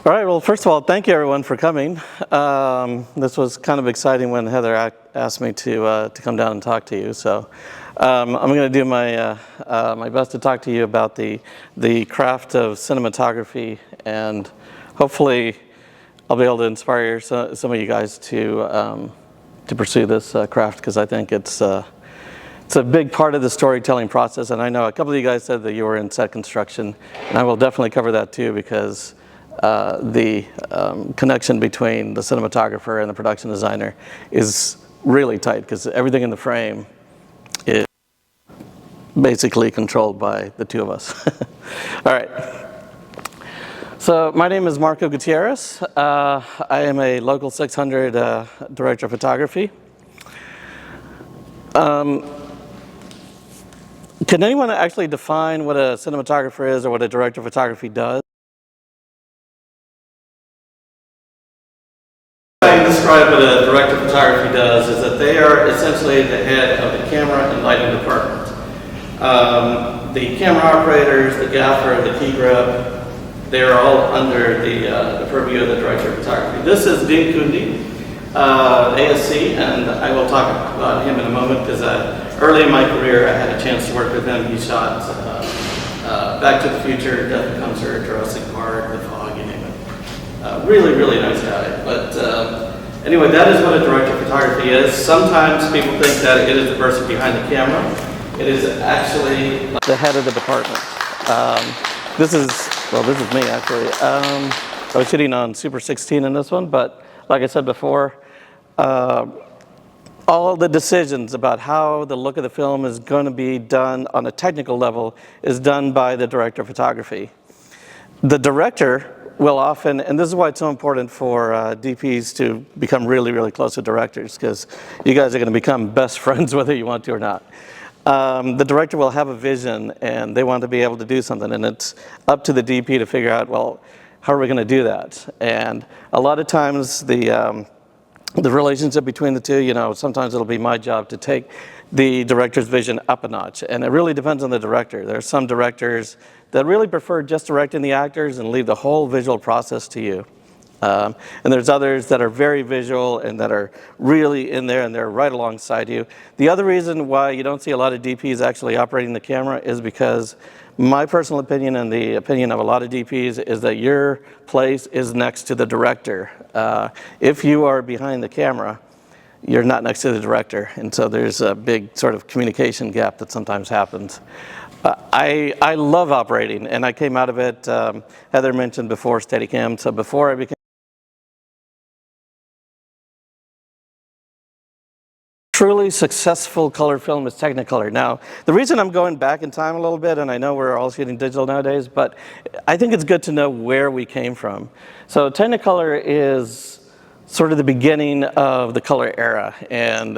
All right, well, first of all, thank you everyone for coming. This was kind of exciting when Heather asked me to come down and talk to you. So I'm going to do my best to talk to you about the craft of cinematography, and hopefully I'll be able to inspire some of you guys to pursue this craft, because I think it's a big part of the storytelling process. And I know a couple of you guys said that you were in set construction, and I will definitely cover that too, because the connection between the cinematographer and the production designer is really tight, because everything in the frame is basically controlled by the two of us. All right. So my name is Marco Gutierrez. I am a Local 600 director of photography. Can anyone actually define what a cinematographer is or what a director of photography does? I describe what a director of photography does is that they are essentially the head of the camera and lighting department. The camera operators, the gaffer, the key grip, they are all under the purview of the director of photography. This is Dean Cundey, ASC, and I will talk about him in a moment, because early in my career I had a chance to work with him. He shot Back to the Future, Death Becomes Her, Jurassic Park, The Fog, you name it. Really, really nice guy. But anyway, that is what a director of photography is. Sometimes people think that it is the person behind the camera. It is actually the head of the department. This is me actually. I was shooting on Super 16 in this one, but like I said before, all the decisions about how the look of the film is going to be done on a technical level is done by the director of photography. The director will often, and this is why it's so important for DPs to become really, really close to directors, because you guys are going to become best friends whether you want to or not. The director will have a vision and they want to be able to do something, and it's up to the DP to figure out, well, how are we going to do that? And a lot of times the relationship between the two, sometimes it'll be my job to take the director's vision up a notch, and it really depends on the director. There are some directors that really prefer just directing the actors and leave the whole visual process to you. And there's others that are very visual and that are really in there and they're right alongside you. The other reason why you don't see a lot of DPs actually operating the camera is because my personal opinion, and the opinion of a lot of DPs, is that your place is next to the director. If you are behind the camera, you're not next to the director, and so there's a big sort of communication gap that sometimes happens. I love operating, and I came out of it, Heather mentioned before, Steadicam, so before I became truly successful color film is Technicolor. Now, the reason I'm going back in time a little bit, and I know we're all shooting digital nowadays, but I think it's good to know where we came from. So Technicolor is sort of the beginning of the color era, and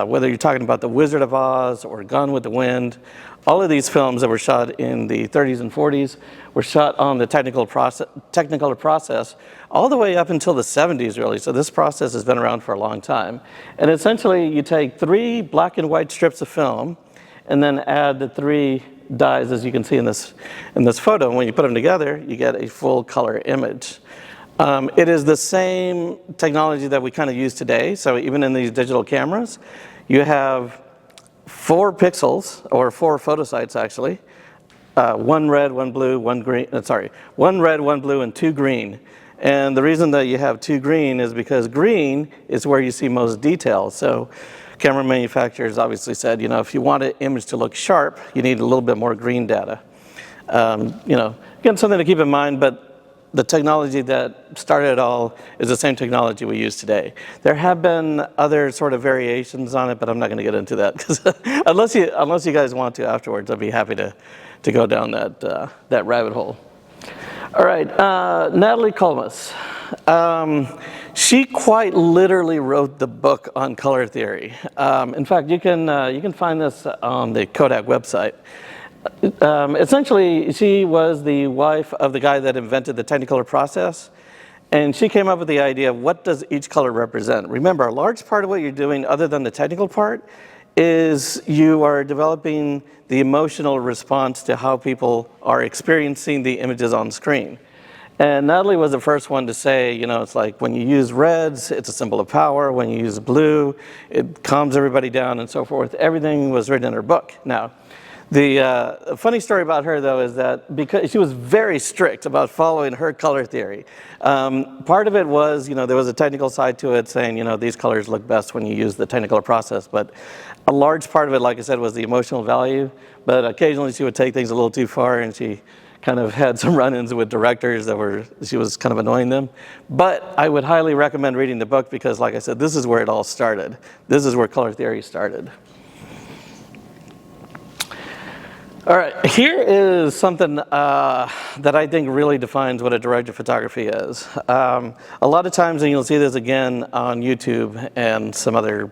whether you're talking about The Wizard of Oz or Gone with the Wind, all of these films that were shot in the 30s and 40s were shot on the Technicolor process all the way up until the 70s, really. So this process has been around for a long time. And essentially, you take 3 black and white strips of film and then add the 3 dyes, as you can see in this photo. And when you put them together, you get a full color image. It is the same technology that we kind of use today. So even in these digital cameras, you have 4 pixels, or 4 photosites actually. 1 red, 1 blue, 1 green, 1 red, 1 blue, and 2 green. And the reason that you have 2 green is because green is where you see most detail. So camera manufacturers obviously said, if you want an image to look sharp, you need a little bit more green data. Again, something to keep in mind, but the technology that started it all is the same technology we use today. There have been other sort of variations on it, but I'm not going to get into that, because unless you guys want to afterwards, I'd be happy to go down that rabbit hole. All right, Natalie Kulmus. She quite literally wrote the book on color theory. In fact, you can find this on the Kodak website. Essentially, she was the wife of the guy that invented the Technicolor process, and she came up with the idea of what does each color represent. Remember, a large part of what you're doing, other than the technical part, is you are developing the emotional response to how people are experiencing the images on screen. And Natalie was the first one to say, you know, it's like when you use reds, it's a symbol of power. When you use blue, it calms everybody down and so forth. Everything was written in her book. Now, the funny story about her, though, is that because she was very strict about following her color theory. Part of it was, you know, there was a technical side to it saying, you know, these colors look best when you use the Technicolor process. But a large part of it, like I said, was the emotional value. But occasionally she would take things a little too far, and she kind of had some run-ins with directors she was kind of annoying them. But I would highly recommend reading the book because, like I said, this is where it all started. This is where color theory started. All right, here is something that I think really defines what a director of photography is. A lot of times, and you'll see this again on YouTube and some other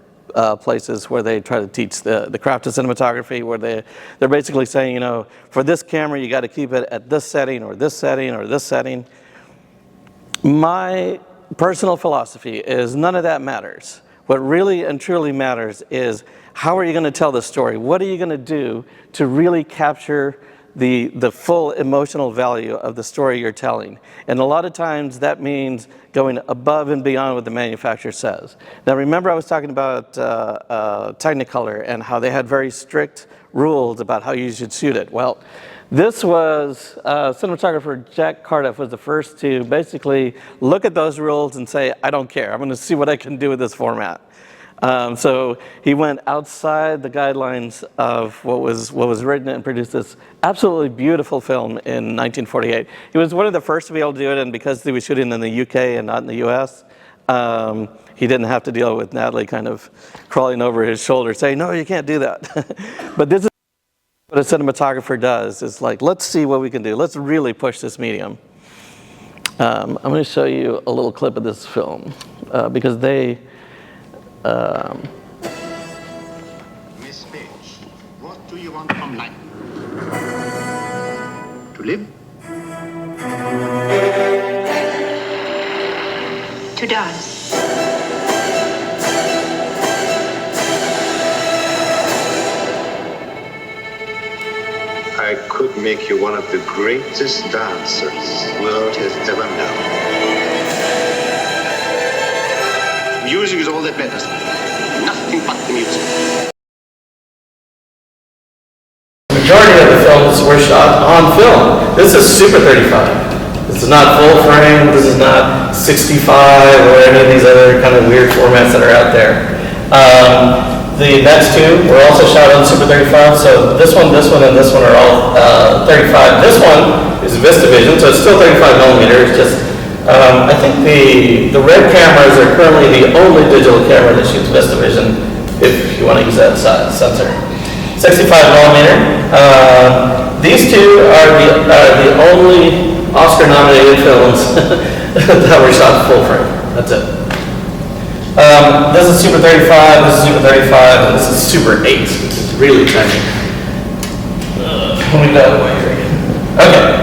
places where they try to teach the craft of cinematography, where they're basically saying, you know, for this camera, you got to keep it at this setting or this setting or this setting. My personal philosophy is none of that matters. What really and truly matters is how are you going to tell the story? What are you going to do to really capture the full emotional value of the story you're telling? And a lot of times that means going above and beyond what the manufacturer says. Now remember, I was talking about Technicolor and how they had very strict rules about how you should shoot it. Well, this was, cinematographer Jack Cardiff was the first to basically look at those rules and say, I don't care, I'm going to see what I can do with this format. So he went outside the guidelines of what was written and produced this absolutely beautiful film in 1948. He was one of the first to be able to do it, and because he was shooting in the UK and not in the US, he didn't have to deal with Natalie kind of crawling over his shoulder saying, no, you can't do that. But this is what a cinematographer does, is like, let's see what we can do. Let's really push this medium. I'm going to show you a little clip of this film because they... Miss Page, what do you want from life? To live? To dance. I could make you one of the greatest dancers the world has ever known. Music is all that matters. Nothing but the music. The majority of the films were shot on film. This is Super 35. This is not full frame. This is not 65 or any of these other kind of weird formats that are out there. The next two were also shot on Super 35. So this one, and this one are all 35. This one is VistaVision, so it's still 35 millimeters. Just I think the red cameras are currently the only digital camera that shoots VistaVision, if you want to use that size sensor. 65 millimeter. These two are the only Oscar-nominated films that were shot full frame. That's it. This is Super 35, this is Super 35, and this is Super 8. It's really tiny. Let me get out of the way here. Okay.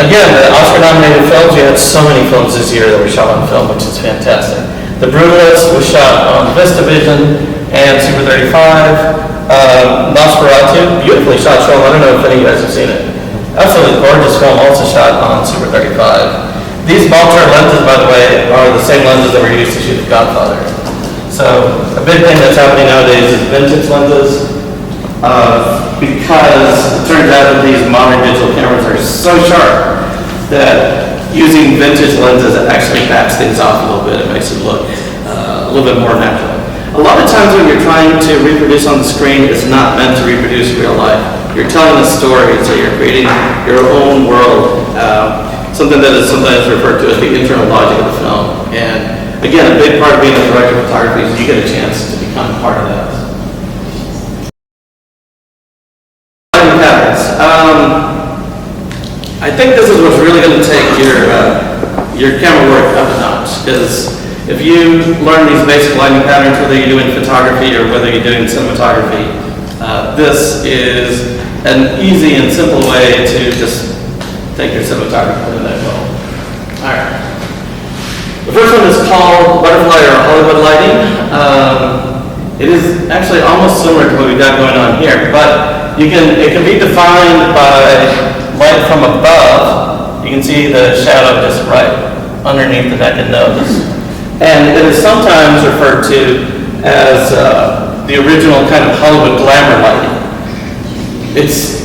Again, the Oscar-nominated films, we had so many films this year that were shot on film, which is fantastic. The Brutalist was shot on VistaVision and Super 35. Nosferatu, beautifully shot film. I don't know if any of you guys have seen it. Absolutely gorgeous film, also shot on Super 35. These Baltar lenses, by the way, are the same lenses that were used to shoot The Godfather. So a big thing that's happening nowadays is vintage lenses. Because it turns out that these modern digital cameras are so sharp that using vintage lenses actually backs things off a little bit. It makes it look a little bit more natural. A lot of times when you're trying to reproduce on the screen, it's not meant to reproduce real life. You're telling a story, so you're creating your own world. Something that is sometimes referred to as the internal logic of the film. And again, a big part of being a director of photography is you get a chance to become part of that. I think this is what's really going to take your camera work up a notch, because if you learn these basic lighting patterns, whether you're doing photography or whether you're doing cinematography, this is an easy and simple way to just take your cinematography to the next level. All right. The first one is called Butterfly or Hollywood lighting. It is actually almost similar to what we've got going on here, but it can be defined by light from above You can see the shadow just right underneath the neck and nose. And it is sometimes referred to as the original kind of Hollywood glamour lighting. It's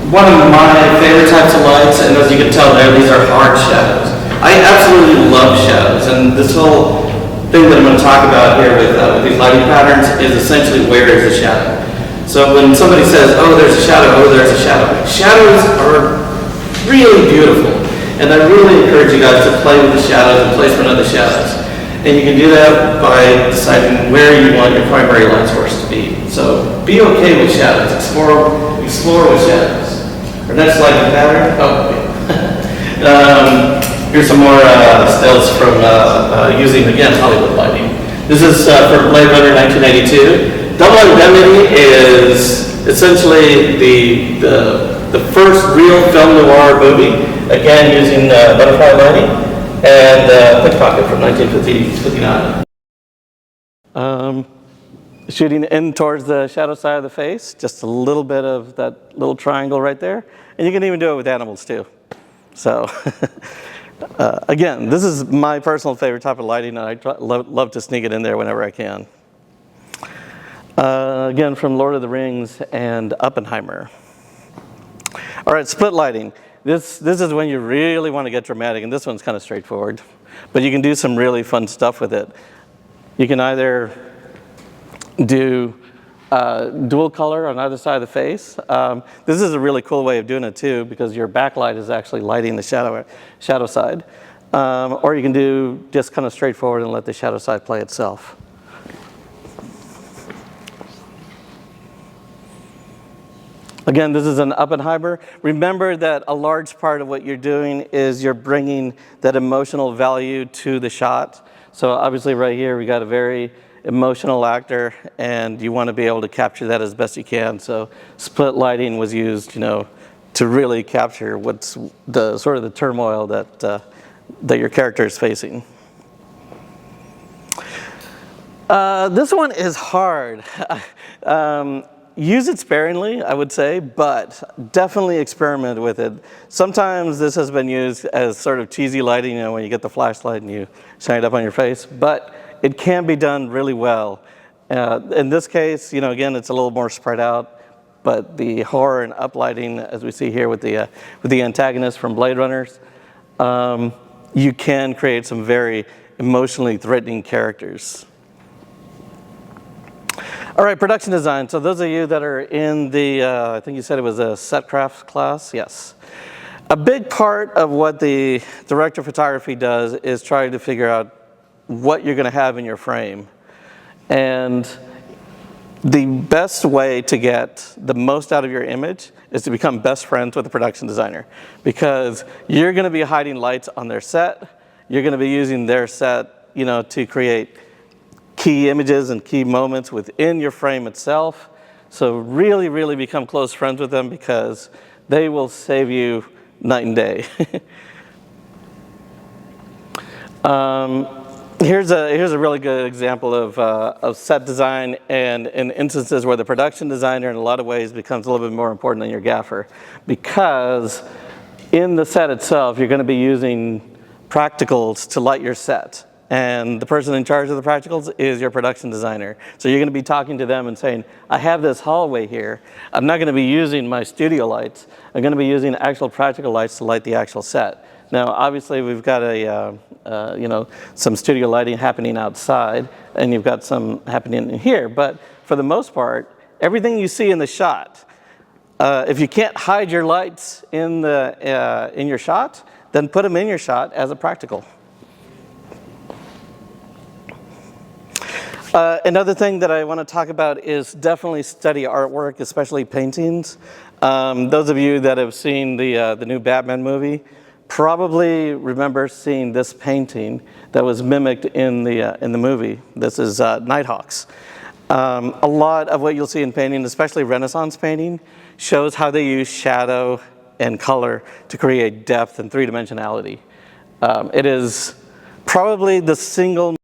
one of my favorite types of lights, and as you can tell there, these are hard shadows. I absolutely love shadows, and this whole thing that I'm going to talk about here with these lighting patterns is essentially where is the shadow. So when somebody says, oh, there's a shadow, oh, there's a shadow, shadows are really beautiful, and I really encourage you guys to play with the shadows and placement of the shadows. And you can do that by deciding where you want your primary light source to be. So be okay with shadows, explore with shadows. Our next lighting pattern, here's some more stills from using, again, Hollywood lighting. This is for Blade Runner 1982. Double Indemnity is essentially the first real film noir movie, again using butterfly lighting, and Pickpocket from 1959. Shooting in towards the shadow side of the face, just a little bit of that little triangle right there. And you can even do it with animals too. So, again, this is my personal favorite type of lighting, and I love to sneak it in there whenever I can. Again, from Lord of the Rings and Oppenheimer. All right, split lighting. This is when you really want to get dramatic, and this one's kind of straightforward. But you can do some really fun stuff with it. You can either do dual color on either side of the face. This is a really cool way of doing it too, because your backlight is actually lighting the shadow side. Or you can do just kind of straightforward and let the shadow side play itself. Again, this is an Oppenheimer. Remember that a large part of what you're doing is you're bringing that emotional value to the shot. So obviously right here we got a very emotional actor, and you want to be able to capture that as best you can. So split lighting was used, to really capture what's the sort of the turmoil that your character is facing. This one is hard. Use it sparingly, I would say, but definitely experiment with it. Sometimes this has been used as sort of cheesy lighting, when you get the flashlight and you shine it up on your face, but it can be done really well. In this case, again, it's a little more spread out, but the horror and uplighting, as we see here with the antagonist from Blade Runners, you can create some very emotionally threatening characters. All right, production design. So those of you that are in the, I think you said it was a Setcraft class, yes. A big part of what the director of photography does is try to figure out what you're going to have in your frame. And the best way to get the most out of your image is to become best friends with the production designer, because you're going to be hiding lights on their set. You're going to be using their set, to create key images and key moments within your frame itself. So really, really become close friends with them, because they will save you night and day. Here's a really good example of set design, and in instances where the production designer in a lot of ways becomes a little bit more important than your gaffer, because in the set itself you're going to be using practicals to light your set. And the person in charge of the practicals is your production designer. So you're going to be talking to them and saying, I have this hallway here. I'm not going to be using my studio lights. I'm going to be using actual practical lights to light the actual set. Now, obviously, we've got some studio lighting happening outside, and you've got some happening in here. But for the most part, everything you see in the shot, if you can't hide your lights in your shot, then put them in your shot as a practical. Another thing that I want to talk about is definitely study artwork, especially paintings. Those of you that have seen the new Batman movie probably remember seeing this painting that was mimicked in the movie. This is Nighthawks. A lot of what you'll see in painting, especially Renaissance painting, shows how they use shadow and color to create depth and three-dimensionality. It is probably the single